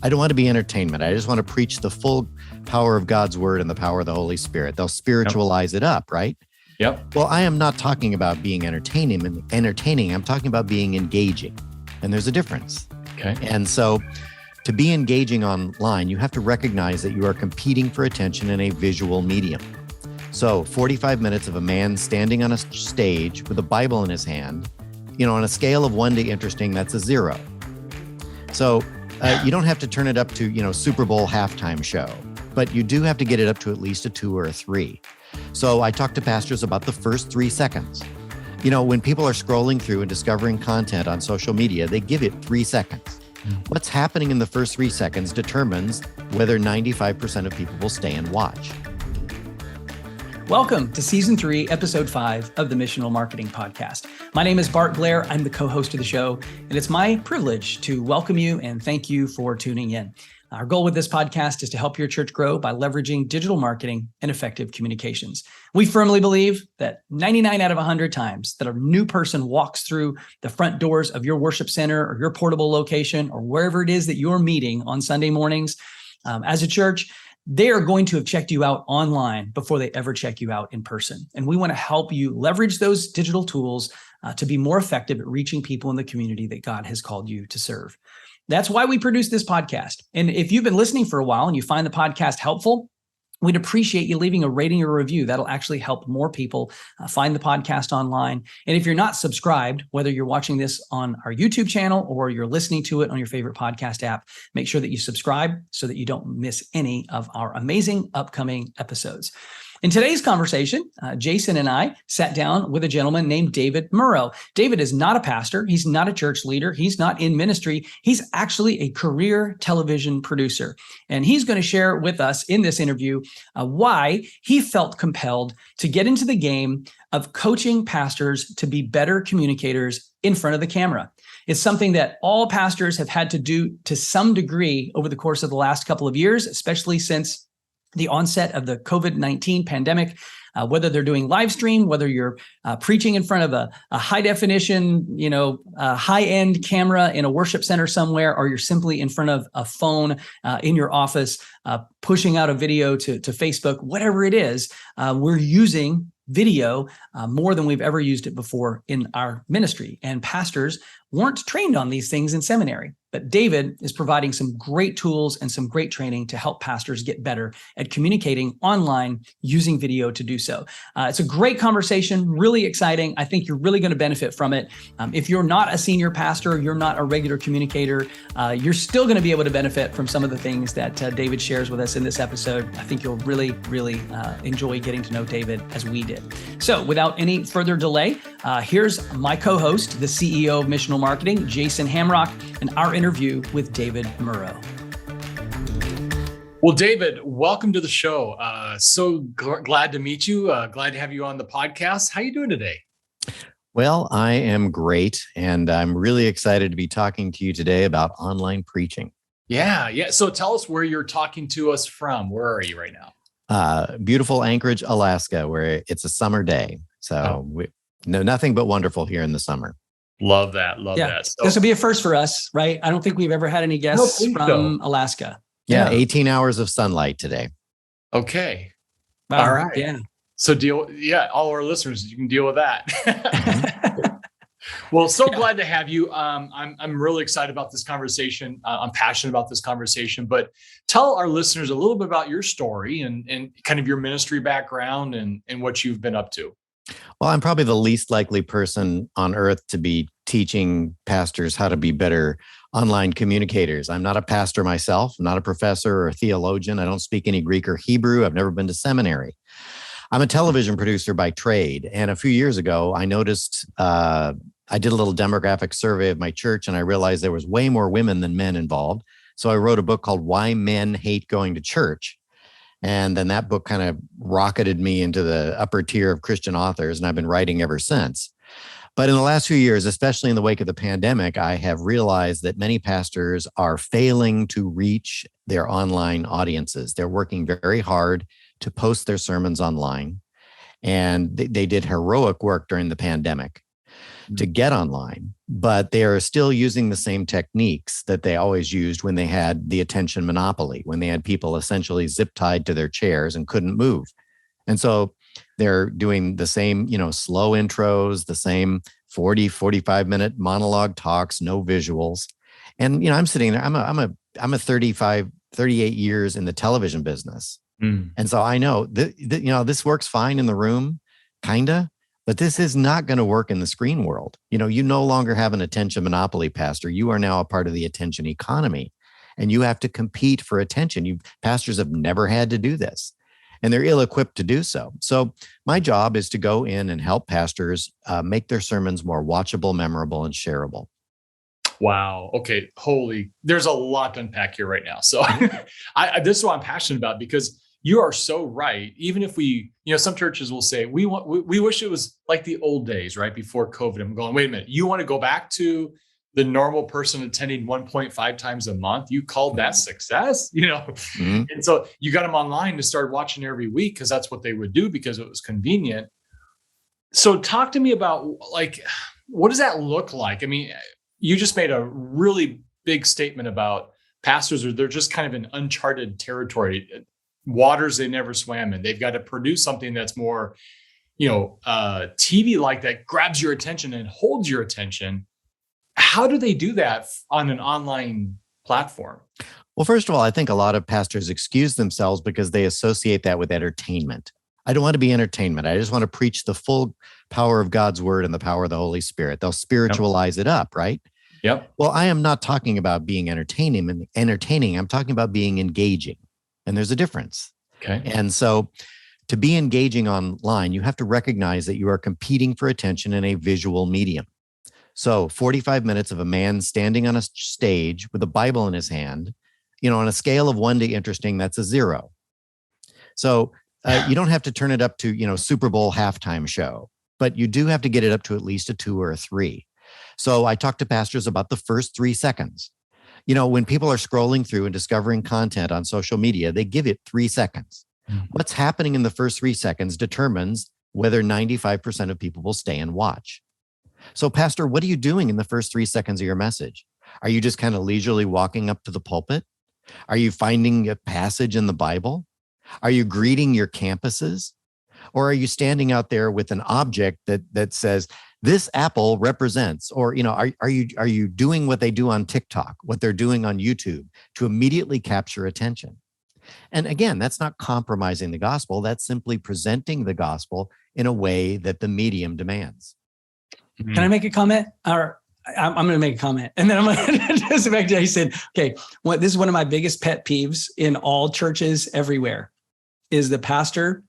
I don't want to be entertainment. I just want to preach the full power of God's word and the power of the Holy Spirit. They'll spiritualize it up, right? Yep. Well, I am not talking about being entertaining. I'm talking about being engaging. And there's a difference. Okay. And so to be engaging online, you have to recognize that you are competing for attention in a visual medium. So 45 minutes of a man standing on a stage with a Bible in his hand, on a scale of 1 to interesting, that's a 0. So you don't have to turn it up to, Super Bowl halftime show, but you do have to get it up to at least a 2 or a 3. So I talk to pastors about the first 3 seconds. When people are scrolling through and discovering content on social media, they give it 3 seconds. What's happening in the first 3 seconds determines whether 95% of people will stay and watch. Welcome to Season 3, Episode 5 of the Missional Marketing Podcast. My name is Bart Blair. I'm the co-host of the show, and it's my privilege to welcome you and thank you for tuning in. Our goal with this podcast is to help your church grow by leveraging digital marketing and effective communications. We firmly believe that 99 out of 100 times that a new person walks through the front doors of your worship center or your portable location or wherever it is that you're meeting on Sunday mornings as a church, they are going to have checked you out online before they ever check you out in person. And we want to help you leverage those digital tools to be more effective at reaching people in the community that God has called you to serve. That's why we produce this podcast. And if you've been listening for a while and you find the podcast helpful, we'd appreciate you leaving a rating or review. That'll actually help more people find the podcast online. And if you're not subscribed, whether you're watching this on our YouTube channel or you're listening to it on your favorite podcast app, make sure that you subscribe so that you don't miss any of our amazing upcoming episodes. In today's conversation, Jason and I sat down with a gentleman named David Murrow. David is not a pastor. He's not a church leader. He's not in ministry. He's actually a career television producer. And he's going to share with us in this interview why he felt compelled to get into the game of coaching pastors to be better communicators in front of the camera. It's something that all pastors have had to do to some degree over the course of the last couple of years, especially since the onset of the COVID-19 pandemic, whether they're doing live stream, whether you're preaching in front of a high definition, high end camera in a worship center somewhere, or you're simply in front of a phone in your office, pushing out a video to Facebook, whatever it is, we're using video more than we've ever used it before in our ministry. And pastors weren't trained on these things in seminary. But David is providing some great tools and some great training to help pastors get better at communicating online using video to do so. It's a great conversation, really exciting. I think you're really going to benefit from it. If you're not a senior pastor, you're not a regular communicator, you're still going to be able to benefit from some of the things that David shares with us in this episode. I think you'll really, really enjoy getting to know David as we did. So without any further delay, here's my co-host, the CEO of Missional Marketing, Jason Hamrock, and our interview with David Murrow. Well, David, welcome to the show. So glad to meet you. Glad to have you on the podcast. How are you doing today? Well, I am great. And I'm really excited to be talking to you today about online preaching. Yeah. So tell us where you're talking to us from. Where are you right now? Beautiful Anchorage, Alaska, where it's a summer day. So we know nothing but wonderful here in the summer. Love that. Love that. So, this will be a first for us, right? I don't think we've ever had any guests from Alaska. Yeah, 18 hours of sunlight today. Okay. Wow. All right. Yeah. So all our listeners, you can deal with that. Well, so glad to have you. I'm really excited about this conversation. I'm passionate about this conversation, but tell our listeners a little bit about your story and kind of your ministry background and what you've been up to. Well, I'm probably the least likely person on earth to be teaching pastors how to be better online communicators. I'm not a pastor myself. I'm not a professor or a theologian. I don't speak any Greek or Hebrew. I've never been to seminary. I'm a television producer by trade. And a few years ago, I noticed I did a little demographic survey of my church, and I realized there was way more women than men involved. So I wrote a book called Why Men Hate Going to Church. And then that book kind of rocketed me into the upper tier of Christian authors, and I've been writing ever since. But in the last few years, especially in the wake of the pandemic, I have realized that many pastors are failing to reach their online audiences. They're working very hard to post their sermons online, and they did heroic work during the pandemic. to get online, but they are still using the same techniques that they always used when they had the attention monopoly, when they had people essentially zip tied to their chairs and couldn't move. And so they're doing the same, slow intros, the same 40, 45-minute monologue talks, no visuals. And, I'm sitting there, I'm a 38 years in the television business. And so I know that, this works fine in the room, kinda, but this is not going to work in the screen world. You no longer have an attention monopoly, pastor. You are now a part of the attention economy, and you have to compete for attention. Pastors have never had to do this, and they're ill-equipped to do so. So my job is to go in and help pastors make their sermons more watchable, memorable, and shareable. Wow. Okay. There's a lot to unpack here right now. So this is what I'm passionate about, because you are so right. Even if we, some churches will say, we wish it was like the old days, right? Before COVID. I'm going, wait a minute. You want to go back to the normal person attending 1.5 times a month? You called that success, And so you got them online to start watching every week because that's what they would do because it was convenient. So talk to me about, what does that look like? I mean, you just made a really big statement about pastors, they're just kind of in uncharted territory, waters they never swam in. They've got to produce something that's more, TV-like, that grabs your attention and holds your attention. How do they do that on an online platform? Well, first of all, I think a lot of pastors excuse themselves because they associate that with entertainment. I don't want to be entertainment. I just want to preach the full power of God's word and the power of the Holy Spirit. They'll spiritualize it up, right? Yep. Well, I am not talking about being entertaining. I'm talking about being engaging. And there's a difference. Okay. And so to be engaging online, you have to recognize that you are competing for attention in a visual medium. So 45 minutes of a man standing on a stage with a Bible in his hand, on a scale of 1 to interesting, that's a 0. So you don't have to turn it up to, Super Bowl halftime show, but you do have to get it up to at least a 2 or a 3. So I talk to pastors about the first 3 seconds. When people are scrolling through and discovering content on social media, they give it 3 seconds. What's happening in the first 3 seconds determines whether 95% of people will stay and watch. So, pastor, what are you doing in the first 3 seconds of your message? Are you just kind of leisurely walking up to the pulpit? Are you finding a passage in the Bible? Are you greeting your campuses? Or are you standing out there with an object that says, this apple represents, or, are you doing what they do on TikTok, what they're doing on YouTube to immediately capture attention? And again, that's not compromising the gospel. That's simply presenting the gospel in a way that the medium demands. Can I make a comment? Or I'm going to make a comment, and then I'm going to just back to Jason. Okay, this is one of my biggest pet peeves in all churches everywhere, is the pastor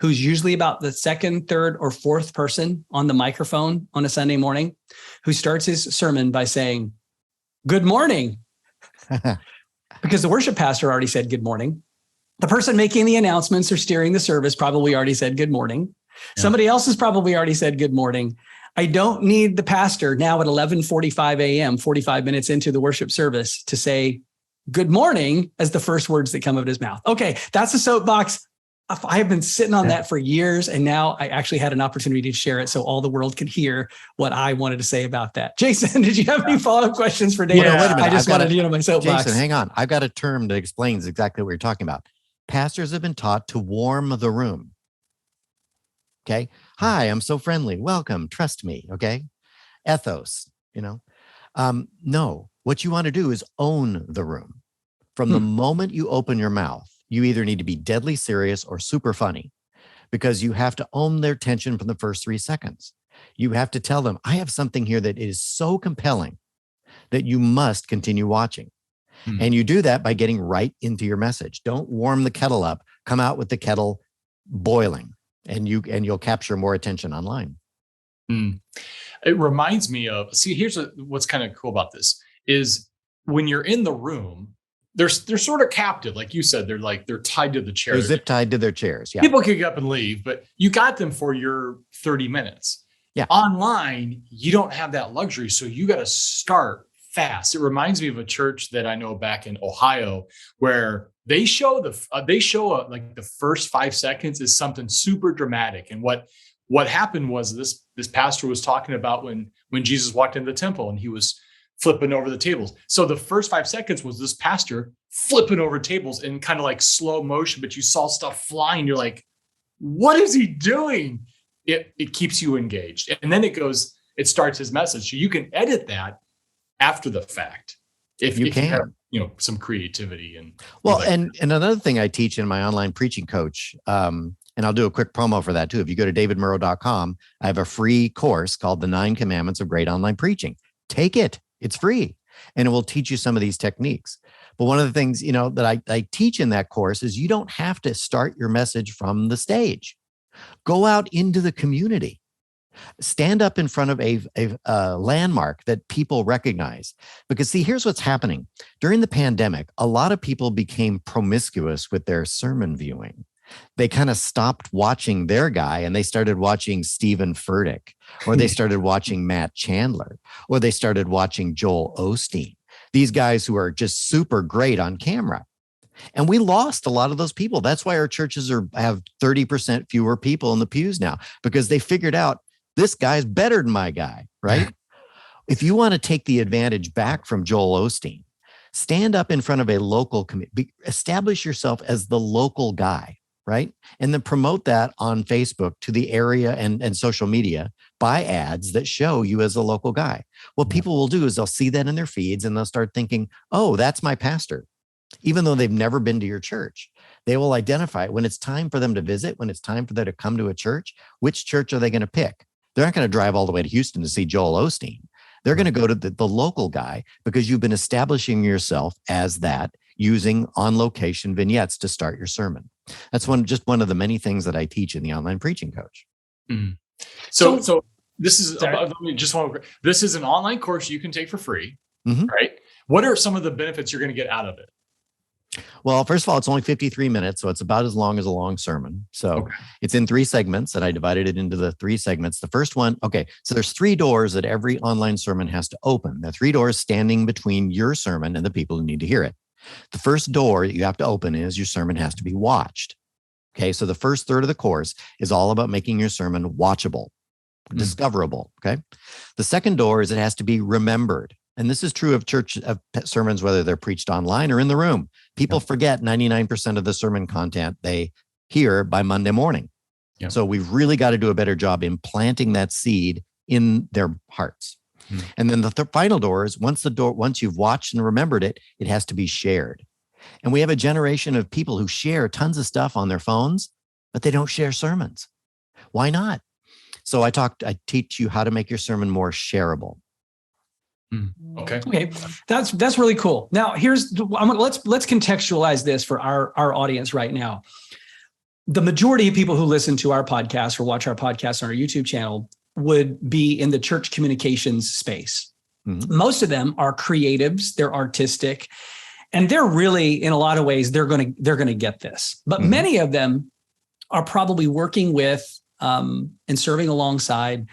who's usually about the second, third, or fourth person on the microphone on a Sunday morning, who starts his sermon by saying, "Good morning," because the worship pastor already said good morning. The person making the announcements or steering the service probably already said good morning. Yeah. Somebody else has probably already said good morning. I don't need the pastor now at 11:45 a.m., 45 minutes into the worship service, to say good morning as the first words that come out of his mouth. Okay, that's a soapbox. I have been sitting on that for years, and now I actually had an opportunity to share it so all the world could hear what I wanted to say about that. Jason, did you have any follow-up questions for Dana? Wait a minute. I just wanted to get on my soapbox. Jason, hang on. I've got a term that explains exactly what you're talking about. Pastors have been taught to warm the room. Okay. Hi, I'm so friendly. Welcome. Trust me. Okay. Ethos, no, what you want to do is own the room. From the moment you open your mouth, you either need to be deadly serious or super funny, because you have to own their attention from the first 3 seconds. You have to tell them, I have something here that is so compelling that you must continue watching. And you do that by getting right into your message. Don't warm the kettle up. Come out with the kettle boiling, and you'll capture more attention online. It reminds me of, here's what's kind of cool about this is when you're in the room, they're sort of captive. Like you said, they're tied to the chair. They're zip tied to their chairs. Yeah. People can get up and leave, but you got them for your 30 minutes. Yeah. Online, you don't have that luxury. So you got to start fast. It reminds me of a church that I know back in Ohio where they show like the first 5 seconds is something super dramatic. And what what happened was this pastor was talking about when Jesus walked into the temple and he was flipping over the tables. So the first 5 seconds was this pastor flipping over tables in kind of like slow motion, but you saw stuff flying. You're like, what is he doing? It keeps you engaged. And then it starts his message. So you can edit that after the fact. If you have, some creativity and and another thing I teach in my online preaching coach, and I'll do a quick promo for that too. If you go to davidmurrow.com, I have a free course called The 9 Commandments of Great Online Preaching. Take it. It's free. And it will teach you some of these techniques. But one of the things, that I teach in that course is you don't have to start your message from the stage. Go out into the community. Stand up in front of a landmark that people recognize. Because see, here's what's happening. During the pandemic, a lot of people became promiscuous with their sermon viewing. They kind of stopped watching their guy and they started watching Stephen Furtick, or they started watching Matt Chandler, or they started watching Joel Osteen. These guys who are just super great on camera. And we lost a lot of those people. That's why our churches have 30% fewer people in the pews now, because they figured out this guy's better than my guy, right? If you want to take the advantage back from Joel Osteen, stand up in front of a local community, establish yourself as the local guy, right? And then promote that on Facebook to the area and social media by ads that show you as a local guy. What people will do is they'll see that in their feeds and they'll start thinking, oh, that's my pastor. Even though they've never been to your church, they will identify when it's time for them to visit, when it's time for them to come to a church, which church are they going to pick? They're not going to drive all the way to Houston to see Joel Osteen. They're going to go to the local guy because you've been establishing yourself as that using on-location vignettes to start your sermon. That's just one of the many things that I teach in the online preaching coach. Mm-hmm. So this is this is an online course you can take for free, right? What are some of the benefits you're going to get out of it? Well, first of all, it's only 53 minutes, so it's about as long as a long sermon. So It's in 3 segments, and I divided it into the 3 segments. The first one, so there's 3 doors that every online sermon has to open. The 3 doors standing between your sermon and the people who need to hear it. The first door that you have to open is your sermon has to be watched. Okay, so the first third of the course is all about making your sermon watchable, discoverable. Okay, the second door is it has to be remembered. And this is true of church sermons, whether they're preached online or in the room. People forget 99% of the sermon content they hear by Monday morning. So we've really got to do a better job in planting that seed in their hearts. And then the final door is once you've watched and remembered it, it has to be shared. And we have a generation of people who share tons of stuff on their phones, but they don't share sermons. Why not? So I teach you how to make your sermon more shareable. Okay. That's really cool. Now let's contextualize this for our audience right now. The majority of people who listen to our podcast or watch our podcast on our YouTube channel would be in the church communications space. Most of them are creatives, they're artistic, and they're really, in a lot of ways, they're going to get this. But many of them are probably working with and serving alongside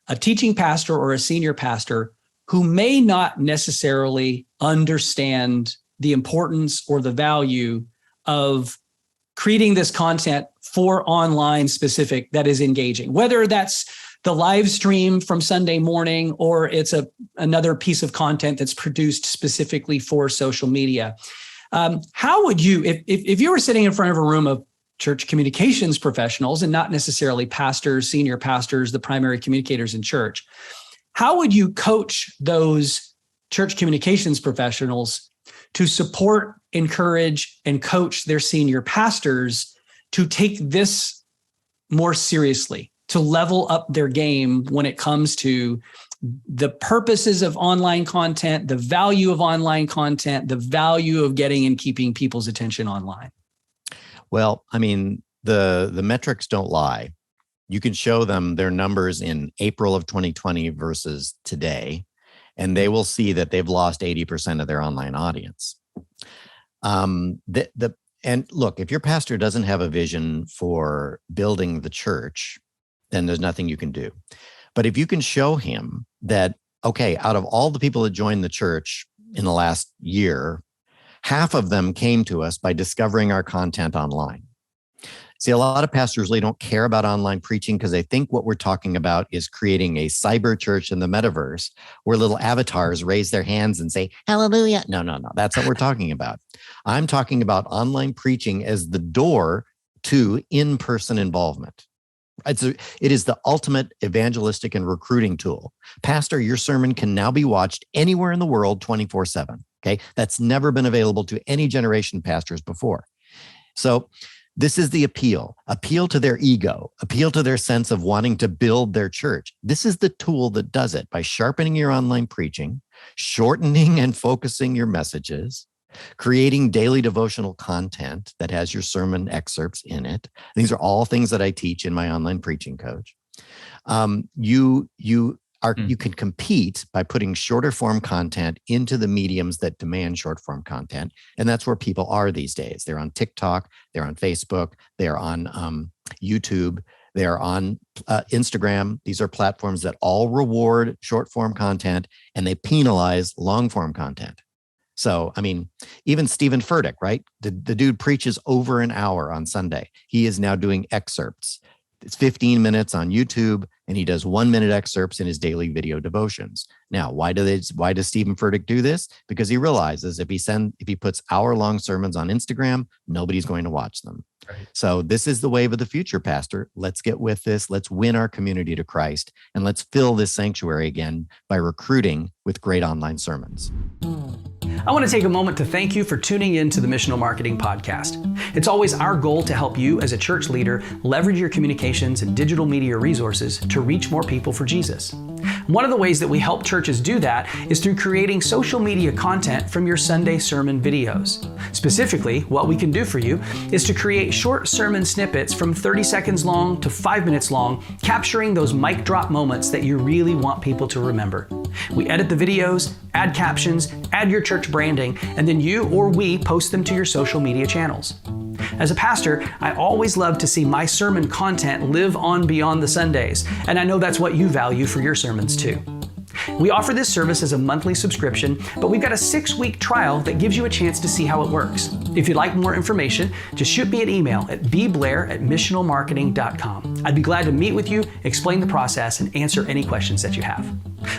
a teaching pastor or a senior pastor who may not necessarily understand the importance or the value of creating this content for online specific that is engaging, whether that's the live stream from Sunday morning or it's another piece of content that's produced specifically for social media. How would you, if you were sitting in front of a room of church communications professionals and not necessarily pastors, senior pastors, the primary communicators in church, how would you coach those church communications professionals to support, encourage, and coach their senior pastors to take this more seriously, to level up their game when it comes to the purposes of online content, the value of online content, the value of getting and keeping people's attention online? Well, I mean, the metrics don't lie. You can show them their numbers in April of 2020 versus today, and they will see that they've lost 80% of their online audience. And look, if your pastor doesn't have a vision for building the church, then there's nothing you can do. But if you can show him that, okay, out of all the people that joined the church in the last year, half of them came to us by discovering our content online. See, a lot of pastors really don't care about online preaching because they think what we're talking about is creating a cyber church in the metaverse where little avatars raise their hands and say, hallelujah. No. That's what we're talking about. I'm talking about online preaching as the door to in-person involvement. It is the ultimate evangelistic and recruiting tool. Pastor, your sermon can now be watched anywhere in the world 24/7. Okay. That's never been available to any generation pastors before. So this is the appeal to their ego, appeal to their sense of wanting to build their church. This is the tool that does it by sharpening your online preaching, shortening and focusing your messages, creating daily devotional content that has your sermon excerpts in it. These are all things that I teach in my online preaching coach. You can compete by putting shorter form content into the mediums that demand short form content. And that's where people are these days. They're on TikTok, they're on Facebook, they're on YouTube, they're on Instagram. These are platforms that all reward short form content and they penalize long form content. So, I mean, even Stephen Furtick, right? The dude preaches over an hour on Sunday. He is now doing excerpts. It's 15 minutes on YouTube, and he does 1-minute excerpts in his daily video devotions. Now, why does Stephen Furtick do this? Because he realizes if he puts hour-long sermons on Instagram, nobody's going to watch them. Right. So this is the wave of the future, Pastor. Let's get with this. Let's win our community to Christ, and let's fill this sanctuary again by recruiting with great online sermons. I want to take a moment to thank you for tuning in to the Missional Marketing Podcast. It's always our goal to help you as a church leader leverage your communications and digital media resources to reach more people for Jesus. One of the ways that we help churches do that is through creating social media content from your Sunday sermon videos. Specifically, what we can do for you is to create short sermon snippets from 30 seconds long to 5 minutes long, capturing those mic drop moments that you really want people to remember. We edit the videos, add captions, add your church branding, and then you or we post them to your social media channels. As a pastor, I always love to see my sermon content live on beyond the Sundays, and I know that's what you value for your sermons too. We offer this service as a monthly subscription, but we've got a 6-week trial that gives you a chance to see how it works. If you'd like more information, just shoot me an email at bblair@missionalmarketing.com. I'd be glad to meet with you, explain the process, and answer any questions that you have.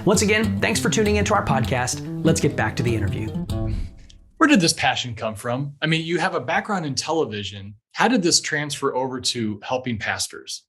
Once again, thanks for tuning into our podcast. Let's get back to the interview. Where did this passion come from? I mean, you have a background in television. How did this transfer over to helping pastors?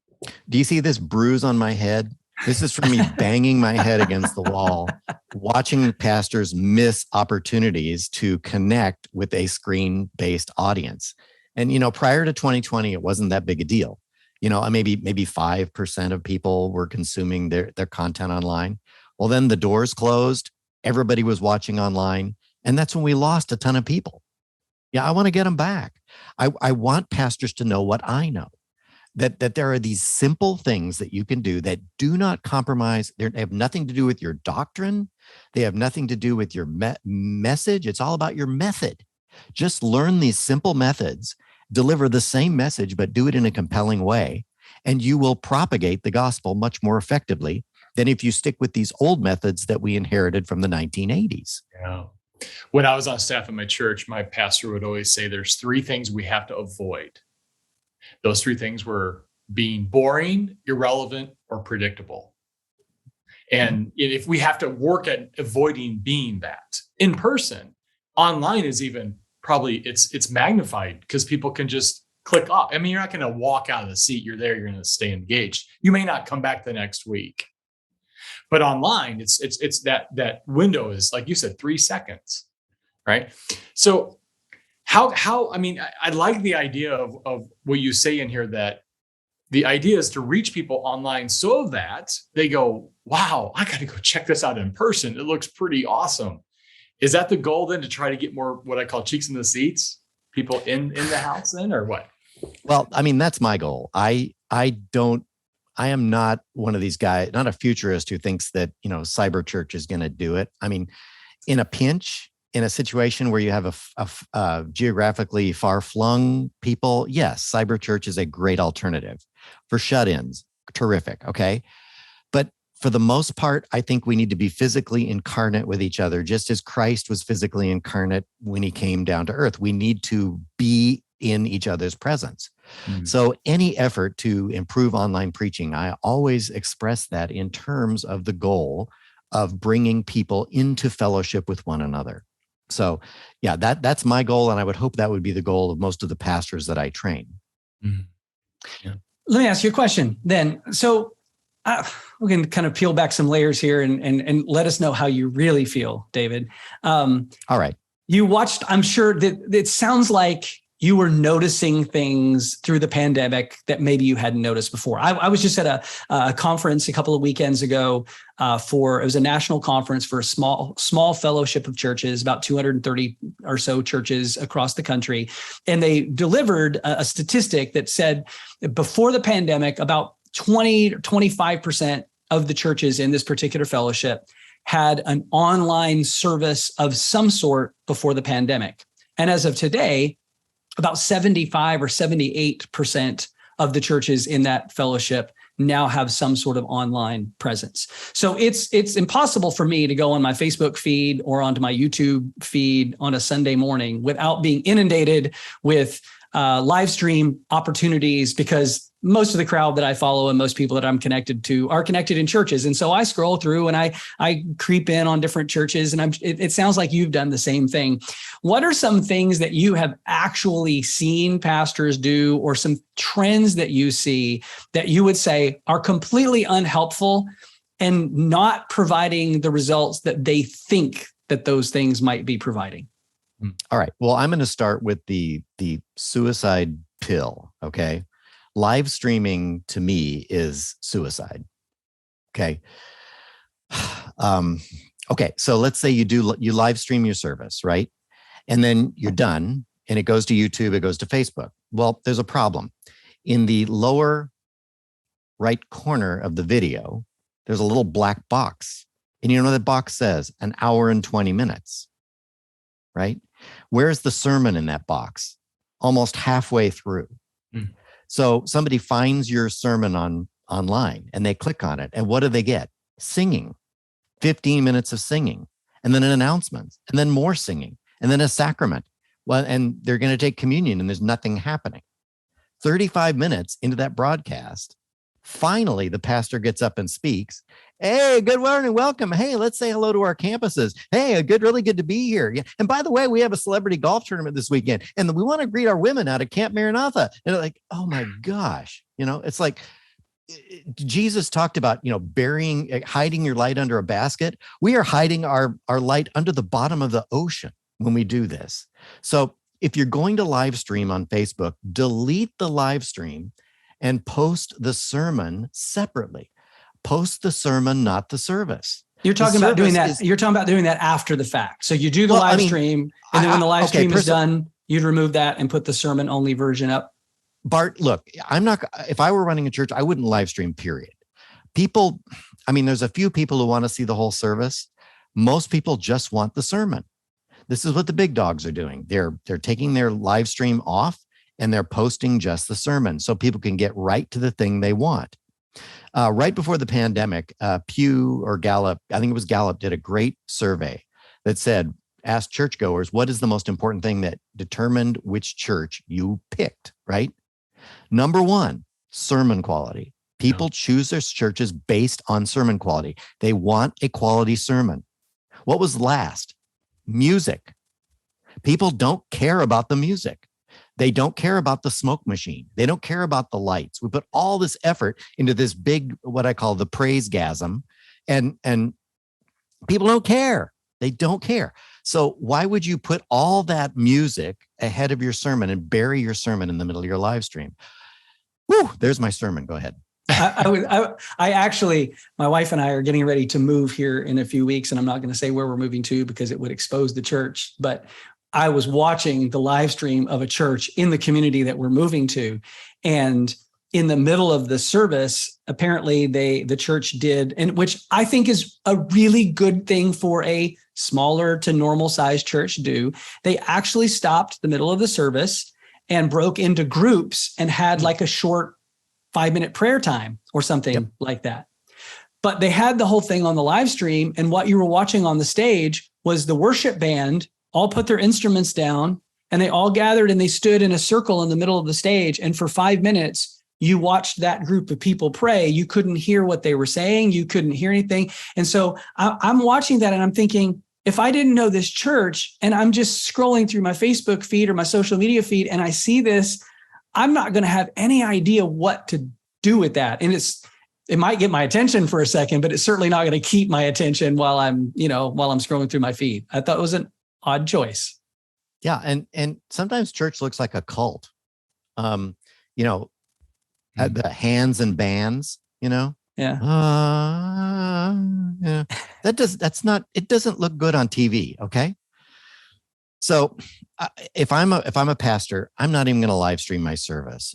Do you see this bruise on my head? This is from me banging my head against the wall, watching pastors miss opportunities to connect with a screen-based audience. And, prior to 2020, it wasn't that big a deal. Maybe 5% of people were consuming their content online. Well, then the doors closed. Everybody was watching online. And that's when we lost a ton of people. Yeah, I want to get them back. I want pastors to know what I know. That there are these simple things that you can do that do not compromise. They have nothing to do with your doctrine. They have nothing to do with your message. It's all about your method. Just learn these simple methods, deliver the same message, but do it in a compelling way, and you will propagate the gospel much more effectively than if you stick with these old methods that we inherited from the 1980s. Yeah. When I was on staff at my church, my pastor would always say there's 3 things we have to avoid. Those 3 things were being boring, irrelevant, or predictable. And if we have to work at avoiding being that in person, online is even probably it's magnified because people can just click off. I mean, you're not going to walk out of the seat. You're there. You're going to stay engaged. You may not come back the next week, but online, it's that window is, like you said, 3 seconds, right? So I like the idea of what you say in here, that the idea is to reach people online so that they go, wow, I got to go check this out in person. It looks pretty awesome. Is that the goal then, to try to get more what I call cheeks in the seats, people in the house then, or what? Well, I mean, that's my goal. I am not one of these guys, not a futurist who thinks that, cyber church is going to do it. I mean, in a pinch, in a situation where you have a geographically far-flung people, yes, cyber church is a great alternative. For shut-ins, terrific, okay? But for the most part, I think we need to be physically incarnate with each other, just as Christ was physically incarnate when he came down to earth. We need to be in each other's presence. Mm. So any effort to improve online preaching, I always express that in terms of the goal of bringing people into fellowship with one another. So yeah, that's my goal. And I would hope that would be the goal of most of the pastors that I train. Mm. Yeah. Let me ask you a question then. So we can kind of peel back some layers here and let us know how you really feel, David. All right. You watched, I'm sure that it sounds like you were noticing things through the pandemic that maybe you hadn't noticed before. I was just at a conference a couple of weekends ago it was a national conference for a small fellowship of churches, about 230 or so churches across the country. And they delivered a statistic that said before the pandemic, about 20 or 25% of the churches in this particular fellowship had an online service of some sort before the pandemic. And as of today, about 75 or 78% of the churches in that fellowship now have some sort of online presence. So it's impossible for me to go on my Facebook feed or onto my YouTube feed on a Sunday morning without being inundated with live stream opportunities, because most of the crowd that I follow and most people that I'm connected to are connected in churches. And so I scroll through and I creep in on different churches, and it sounds like you've done the same thing. What are some things that you have actually seen pastors do, or some trends that you see that you would say are completely unhelpful and not providing the results that they think that those things might be providing? All right. Well, I'm going to start with the suicide pill. Okay. Live streaming to me is suicide. Okay. Okay. So let's say you live stream your service, right? And then you're done and it goes to YouTube, it goes to Facebook. Well, there's a problem. In the lower right corner of the video, there's a little black box. And you know what that box says? An hour and 20 minutes, right? Where's the sermon in that box? Almost halfway through. Mm. So somebody finds your sermon online and they click on it. And what do they get? Singing, 15 minutes of singing, and then an announcement, and then more singing, and then a sacrament. Well, and they're going to take communion and there's nothing happening. 35 minutes into that broadcast, finally, the pastor gets up and speaks. Hey, good morning, welcome. Hey, let's say hello to our campuses. Hey, really good to be here. Yeah. And by the way, we have a celebrity golf tournament this weekend, and we want to greet our women out at Camp Maranatha. And like, oh my gosh, it's like Jesus talked about, hiding your light under a basket. We are hiding our light under the bottom of the ocean when we do this. So if you're going to live stream on Facebook, delete the live stream and post the sermon separately. Post the sermon, not the service. You're talking about doing that. You're talking about doing that after the fact. So you do the live stream, and then when the live stream is done, you'd remove that and put the sermon only version up. Bart, look, if I were running a church, I wouldn't live stream, period. There's a few people who want to see the whole service. Most people just want the sermon. This is what the big dogs are doing. They're taking their live stream off and they're posting just the sermon so people can get right to the thing they want. Right before the pandemic, Pew or Gallup, I think it was Gallup, did a great survey that asked churchgoers, what is the most important thing that determined which church you picked, right? Number one, sermon quality. People choose their churches based on sermon quality. They want a quality sermon. What was last? Music. People don't care about the music. They don't care about the smoke machine. They don't care about the lights. We put all this effort into this big, what I call the praise-gasm, and people don't care. They don't care. So why would you put all that music ahead of your sermon and bury your sermon in the middle of your live stream? Whew, there's my sermon. Go ahead. I actually, my wife and I are getting ready to move here in a few weeks, and I'm not going to say where we're moving to because it would expose the church, but I was watching the live stream of a church in the community that we're moving to. And in the middle of the service, apparently the church did, and which I think is a really good thing for a smaller to normal sized church to do. They actually stopped the middle of the service and broke into groups and had like a short 5-minute prayer time or something like that. But they had the whole thing on the live stream. And what you were watching on the stage was the worship band all put their instruments down and they all gathered and they stood in a circle in the middle of the stage. And for 5 minutes, you watched that group of people pray. You couldn't hear what they were saying. You couldn't hear anything. And so I'm watching that and I'm thinking, if I didn't know this church and I'm just scrolling through my Facebook feed or my social media feed and I see this, I'm not going to have any idea what to do with that. And it might get my attention for a second, but it's certainly not going to keep my attention while I'm scrolling through my feed. I thought it was an odd choice. Yeah. And sometimes church looks like a cult. The hands and bands, Yeah. It doesn't look good on TV. Okay. So if I'm a pastor, I'm not even going to live stream my service.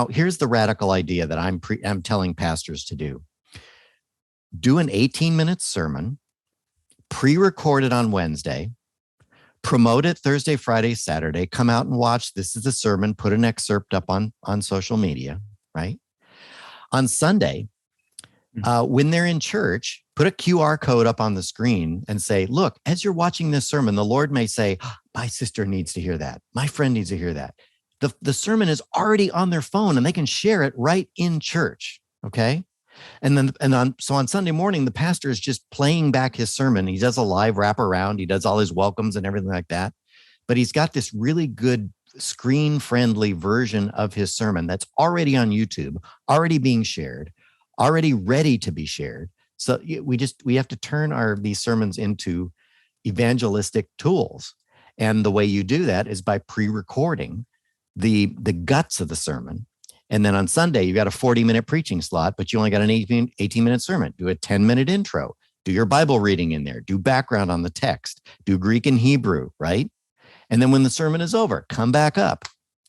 Here's the radical idea that I'm telling pastors to do. Do an 18-minute sermon, pre-record it on Wednesday, promote it Thursday, Friday, Saturday, come out and watch. This is the sermon, put an excerpt up on social media, right? On Sunday, when they're in church, put a QR code up on the screen and say, look, as you're watching this sermon, the Lord may say, my sister needs to hear that. My friend needs to hear that. The sermon is already on their phone and they can share it right in church. Okay. So on Sunday morning, the pastor is just playing back his sermon. He does a live wraparound. He does all his welcomes and everything like that. But he's got this really good screen-friendly version of his sermon that's already on YouTube, already being shared, already ready to be shared. So we have to turn these sermons into evangelistic tools. And the way you do that is by pre-recording the guts of the sermon. And then on Sunday, you got a 40-minute preaching slot, but you only got an 18-minute sermon. Do a 10-minute intro. Do your Bible reading in there. Do background on the text. Do Greek and Hebrew, right? And then when the sermon is over, come back up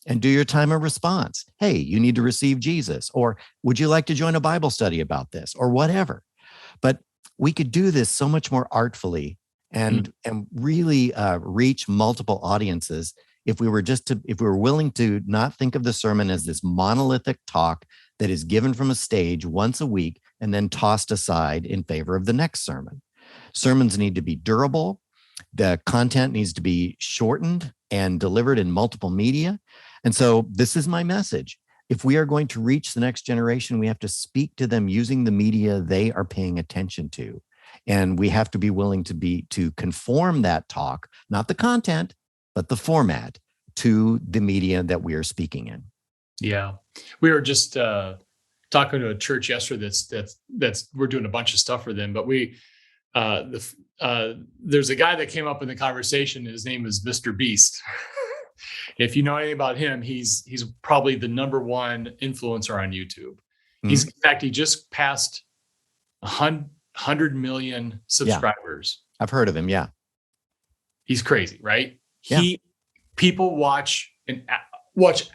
and do your time of response. Hey, you need to receive Jesus. Or would you like to join a Bible study about this? Or whatever. But we could do this so much more artfully and really reach multiple audiences if we were willing to not think of the sermon as this monolithic talk that is given from a stage once a week and then tossed aside in favor of the next sermon. Sermons need to be durable. The content needs to be shortened and delivered in multiple media. And so this is my message. If we are going to reach the next generation, we have to speak to them using the media they are paying attention to. And we have to be willing to conform that talk, not the content, but the format to the media that we are speaking in. Yeah. We were just talking to a church yesterday that's we're doing a bunch of stuff for them, but there's a guy that came up in the conversation. His name is Mr. Beast. If you know anything about him, he's probably the number one influencer on YouTube. Mm-hmm. In fact, he just passed 100 million subscribers. Yeah. I've heard of him. Yeah. He's crazy, right? Yeah. People watch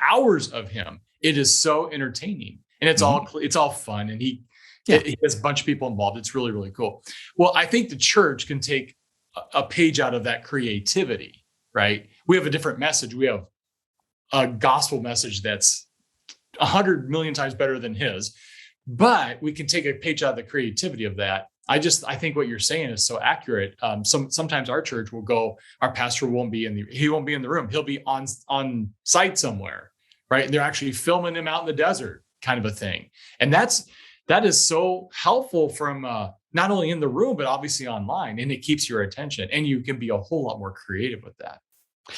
hours of him. It is so entertaining and it's all fun. And he has a bunch of people involved. It's really, really cool. Well, I think the church can take a page out of that creativity, right? We have a different message. We have a gospel message that's 100 million times better than his, but we can take a page out of the creativity of that. I think what you're saying is so accurate. Sometimes our church will go, our pastor won't be in the room. He'll be on site somewhere, right? And they're actually filming him out in the desert, kind of a thing. And that is so helpful from not only in the room, but obviously online, and it keeps your attention and you can be a whole lot more creative with that.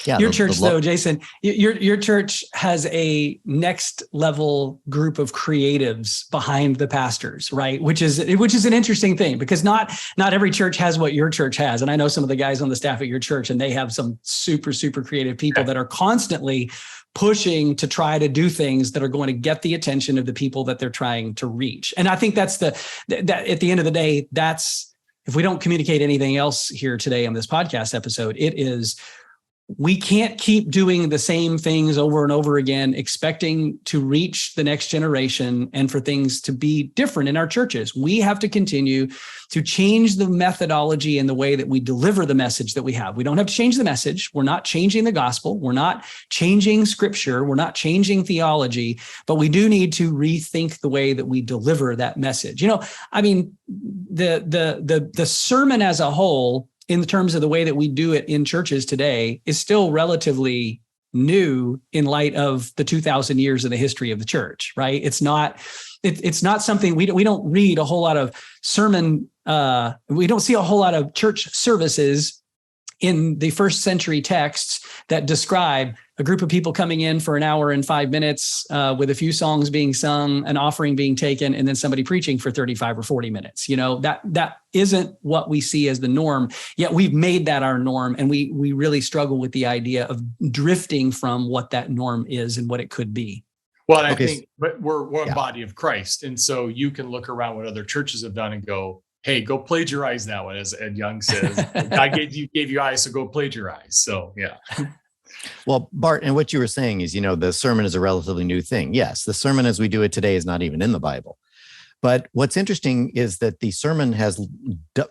Yeah, your church, though, Jason, your church has a next level group of creatives behind the pastors, right? Which is an interesting thing because not every church has what your church has. And I know some of the guys on the staff at your church, and they have some super, super creative people that are constantly pushing to try to do things that are going to get the attention of the people that they're trying to reach. And I think that at the end of the day, if we don't communicate anything else here today on this podcast episode, it is, we can't keep doing the same things over and over again, expecting to reach the next generation and for things to be different in our churches. We have to continue to change the methodology and the way that we deliver the message that we have. We don't have to change the message. We're not changing the gospel. We're not changing scripture. We're not changing theology, but we do need to rethink the way that we deliver that message. The sermon as a whole, in terms of the way that we do it in churches today, is still relatively new in light of the 2,000 years of the history of the church, right? It's not something we don't read a whole lot of sermon. We don't see a whole lot of church services in the first century texts that describe a group of people coming in for an hour and 5 minutes with a few songs being sung, an offering being taken, and then somebody preaching for 35 or 40 minutes. That isn't what we see as the norm, yet we've made that our norm. And we really struggle with the idea of drifting from what that norm is and what it could be. Well, I think but we're a body of Christ. And so you can look around what other churches have done and go, hey, go plagiarize that one, as Ed Young says. God gave you eyes, so go plagiarize. So, yeah. Well, Bart, and what you were saying is, the sermon is a relatively new thing. Yes, the sermon as we do it today is not even in the Bible. But what's interesting is that the sermon has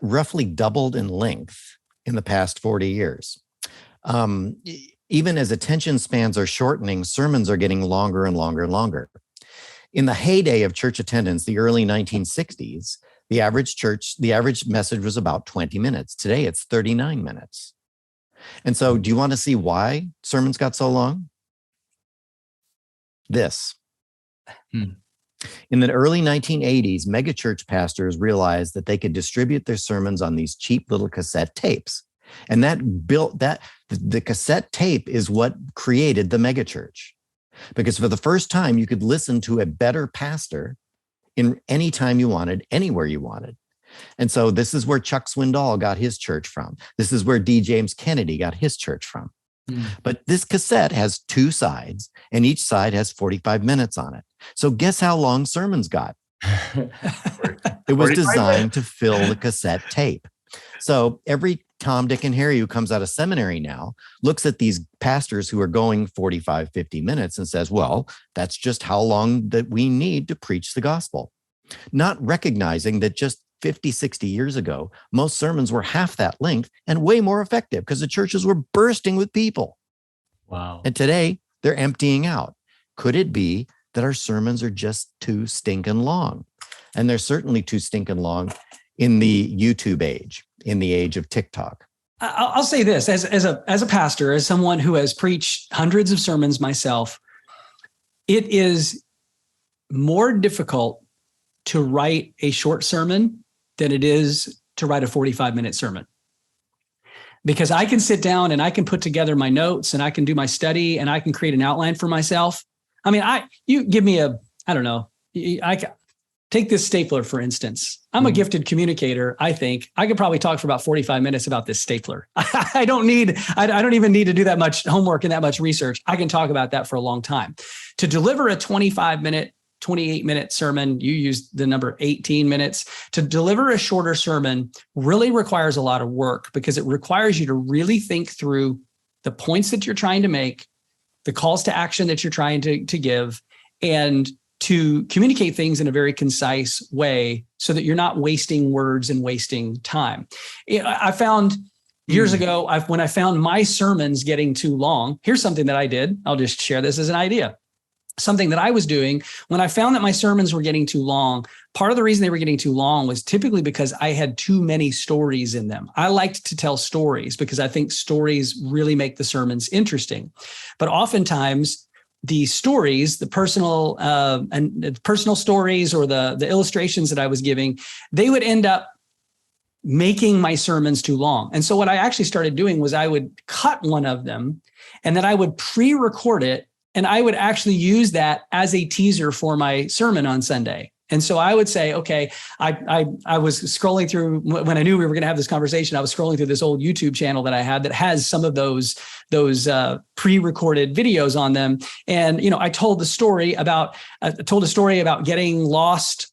roughly doubled in length in the past 40 years. Even as attention spans are shortening, sermons are getting longer and longer and longer. In the heyday of church attendance, the early 1960s, the average message was about 20 minutes. Today, it's 39 minutes. And so do you want to see why sermons got so long? This. In the early 1980s, megachurch pastors realized that they could distribute their sermons on these cheap little cassette tapes. And the cassette tape is what created the megachurch. Because for the first time, you could listen to a better pastor in any time you wanted, anywhere you wanted. And so this is where Chuck Swindoll got his church from. This is where D. James Kennedy got his church from. But this cassette has two sides, and each side has 45 minutes on it. So guess how long sermons got? It was designed to fill the cassette tape. So every Tom, Dick, and Harry who comes out of seminary now looks at these pastors who are going 45, 50 minutes and says, well, that's just how long that we need to preach the gospel. Not recognizing that just 50, 60 years ago, most sermons were half that length and way more effective because the churches were bursting with people. Wow. And today they're emptying out. Could it be that our sermons are just too stinking long? And they're certainly too stinking long in the YouTube age, in the age of TikTok. I'll say this as a pastor, as someone who has preached hundreds of sermons myself, it is more difficult to write a short sermon than it is to write a 45-minute sermon. Because I can sit down and I can put together my notes and I can do my study and I can create an outline for myself. I mean, you give me take this stapler, for instance. I'm a gifted communicator. I think I could probably talk for about 45 minutes about this stapler. I don't even need to do that much homework and that much research. I can talk about that for a long time. To deliver a 25-minute, 28-minute sermon, you used the number 18 minutes. To deliver a shorter sermon really requires a lot of work because it requires you to really think through the points that you're trying to make, the calls to action that you're trying to give, and to communicate things in a very concise way so that you're not wasting words and wasting time. I found years ago, when I found my sermons getting too long, here's something that I did. I'll just share this as an idea. Something that I was doing when I found that my sermons were getting too long, part of the reason they were getting too long was typically because I had too many stories in them. I liked to tell stories because I think stories really make the sermons interesting. But oftentimes, the stories, the personal stories or the illustrations that I was giving, they would end up making my sermons too long. And so what I actually started doing was I would cut one of them and then I would pre-record it and I would actually use that as a teaser for my sermon on Sunday. And so I would say, okay, I was scrolling through when I knew we were going to have this conversation. I was scrolling through this old YouTube channel that I had that has some of those pre-recorded videos on them. And I told a story about getting lost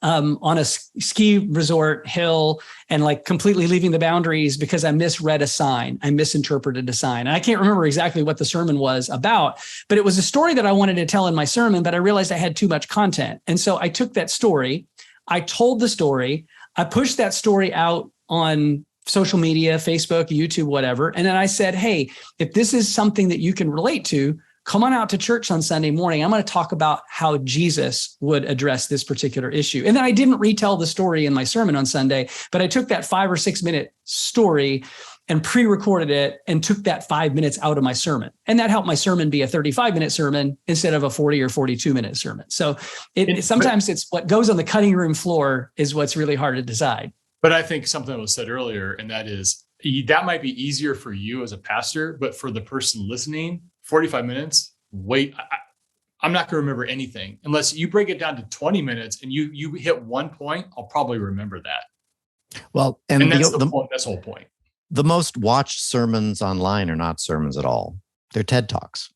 on a ski resort hill and like completely leaving the boundaries because I misread a sign. I misinterpreted a sign. And I can't remember exactly what the sermon was about, but it was a story that I wanted to tell in my sermon, but I realized I had too much content. And so I took that story, I told the story, I pushed that story out on social media, Facebook, YouTube, whatever. And then I said, hey, if this is something that you can relate to, come on out to church on Sunday morning. I'm going to talk about how Jesus would address this particular issue. And then I didn't retell the story in my sermon on Sunday, but I took that 5 or 6 minute story and pre-recorded it and took that 5 minutes out of my sermon. And that helped my sermon be a 35-minute sermon instead of a 40 or 42-minute sermon. So sometimes it's what goes on the cutting room floor is what's really hard to decide. But I think something was said earlier, and that is that might be easier for you as a pastor, but for the person listening, 45 minutes, wait, I'm not going to remember anything unless you break it down to 20 minutes and you hit one point. I'll probably remember that. Well, and that's the point. That's the whole point. The most watched sermons online are not sermons at all. They're TED Talks.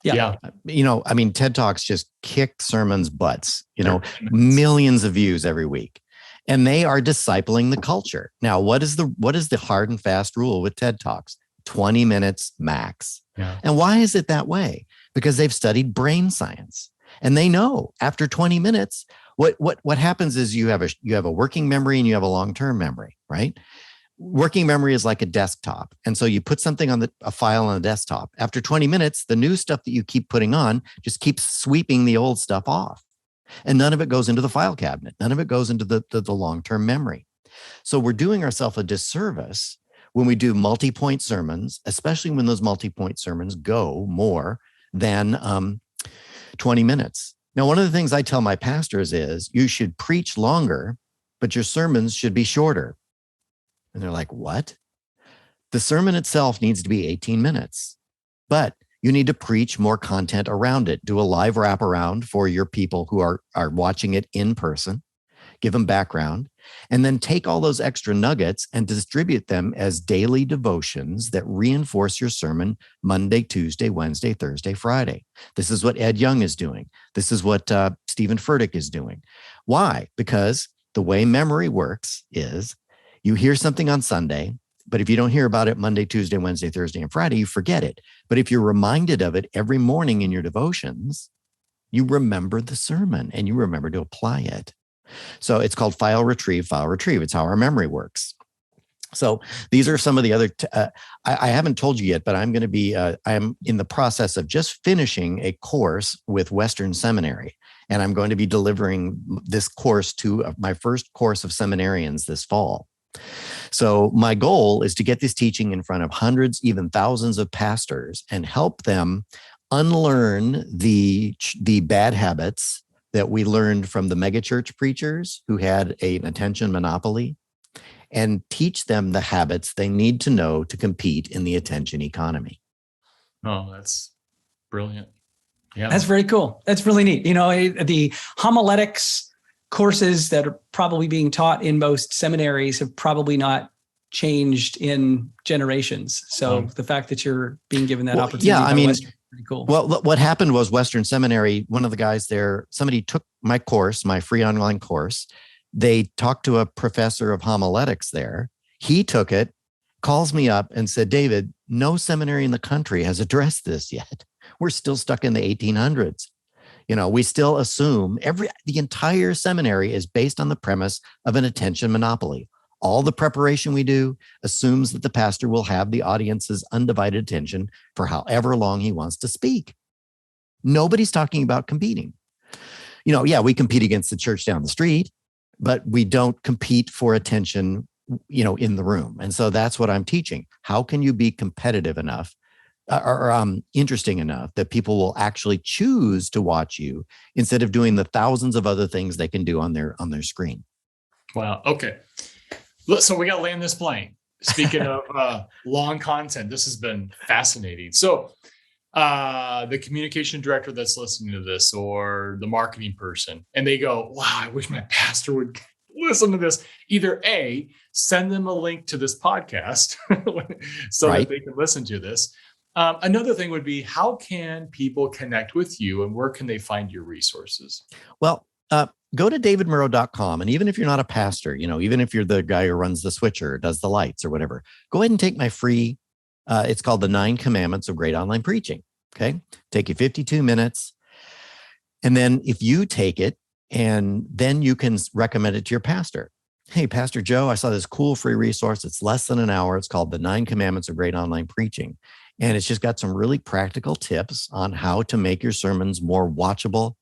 Yeah. TED Talks just kick sermons' butts, millions of views every week. And they are discipling the culture. Now, what is the hard and fast rule with TED Talks? 20 minutes max. Yeah. And why is it that way? Because they've studied brain science. And they know after 20 minutes, what happens is you have a working memory and you have a long-term memory, right? Working memory is like a desktop. And so you put something on a file on a desktop. After 20 minutes, the new stuff that you keep putting on just keeps sweeping the old stuff off. And none of it goes into the file cabinet. None of it goes into the long-term memory. So we're doing ourselves a disservice when we do multi-point sermons, especially when those multi-point sermons go more than 20 minutes. Now, one of the things I tell my pastors is you should preach longer, but your sermons should be shorter. And they're like, what? The sermon itself needs to be 18 minutes, but you need to preach more content around it. Do a live wraparound for your people who are watching it in person, give them background, and then take all those extra nuggets and distribute them as daily devotions that reinforce your sermon Monday, Tuesday, Wednesday, Thursday, Friday. This is what Ed Young is doing. This is what Stephen Furtick is doing. Why? Because the way memory works is you hear something on Sunday, but if you don't hear about it Monday, Tuesday, Wednesday, Thursday, and Friday, you forget it. But if you're reminded of it every morning in your devotions, you remember the sermon and you remember to apply it. So it's called file retrieve. It's how our memory works. So these are some of the other, I haven't told you yet, but I'm going to be, I'm in the process of just finishing a course with Western Seminary. And I'm going to be delivering this course to my first course of seminarians this fall. So my goal is to get this teaching in front of hundreds, even thousands of pastors and help them unlearn the bad habits that we learned from the megachurch preachers who had an attention monopoly and teach them the habits they need to know to compete in the attention economy. Oh, that's brilliant. Yeah, that's very cool. That's really neat. The homiletics courses that are probably being taught in most seminaries have probably not changed in generations. So the fact that you're being given that opportunity, Western, pretty cool. Well, what happened was Western Seminary, one of the guys there, somebody took my course, my free online course. They talked to a professor of homiletics there. He took it, calls me up and said, David, no seminary in the country has addressed this yet. We're still stuck in the 1800s. We still assume the entire seminary is based on the premise of an attention monopoly. All the preparation we do assumes that the pastor will have the audience's undivided attention for however long he wants to speak. Nobody's talking about competing. We compete against the church down the street, but we don't compete for attention, in the room. And so that's what I'm teaching. How can you be competitive enough or interesting enough that people will actually choose to watch you instead of doing the thousands of other things they can do on their screen? Wow. Okay. So we got to land this plane. Speaking of long content, this has been fascinating. So the communication director that's listening to this or the marketing person, and they go, wow, I wish my pastor would listen to this. Either A, send them a link to this podcast so that they can listen to this. Another thing would be, how can people connect with you and where can they find your resources? Well, go to davidmurrow.com. And even if you're not a pastor, even if you're the guy who runs the switcher, or does the lights or whatever, go ahead and take my free, it's called the 9 Commandments of Great Online Preaching. Okay. Take you 52 minutes. And then if you take it and then you can recommend it to your pastor. Hey, Pastor Joe, I saw this cool free resource. It's less than an hour. It's called the 9 Commandments of Great Online Preaching. And it's just got some really practical tips on how to make your sermons more watchable,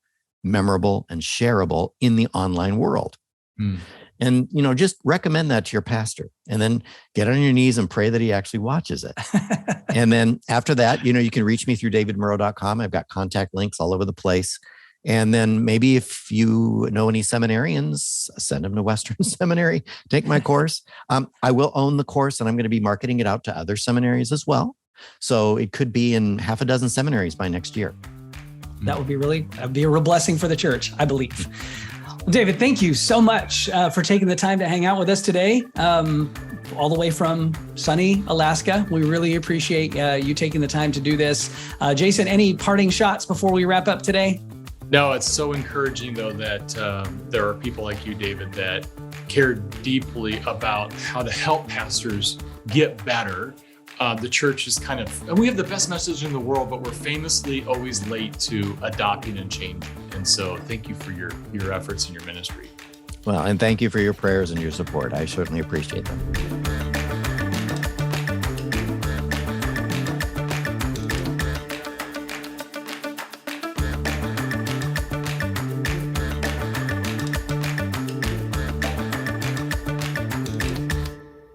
memorable, and shareable in the online world. And And, just recommend that to your pastor, and then get on your knees and pray that he actually watches it. And then after that, you can reach me through davidmurrow.com. I've got contact links all over the place. And then maybe if you know any seminarians, send them to Western Seminary, take my course. I will own the course, and I'm going to be marketing it out to other seminaries as well. So it could be in half a dozen seminaries by next year. That would be a real blessing for the church, I believe. Well, David, thank you so much for taking the time to hang out with us today, all the way from sunny Alaska. We really appreciate you taking the time to do this. Jason, any parting shots before we wrap up today? No, it's so encouraging, though, that there are people like you, David, that care deeply about how to help pastors get better. The church is and we have the best message in the world, but we're famously always late to adopting and changing. And so thank you for your efforts in your ministry. Well, and thank you for your prayers and your support. I certainly appreciate them.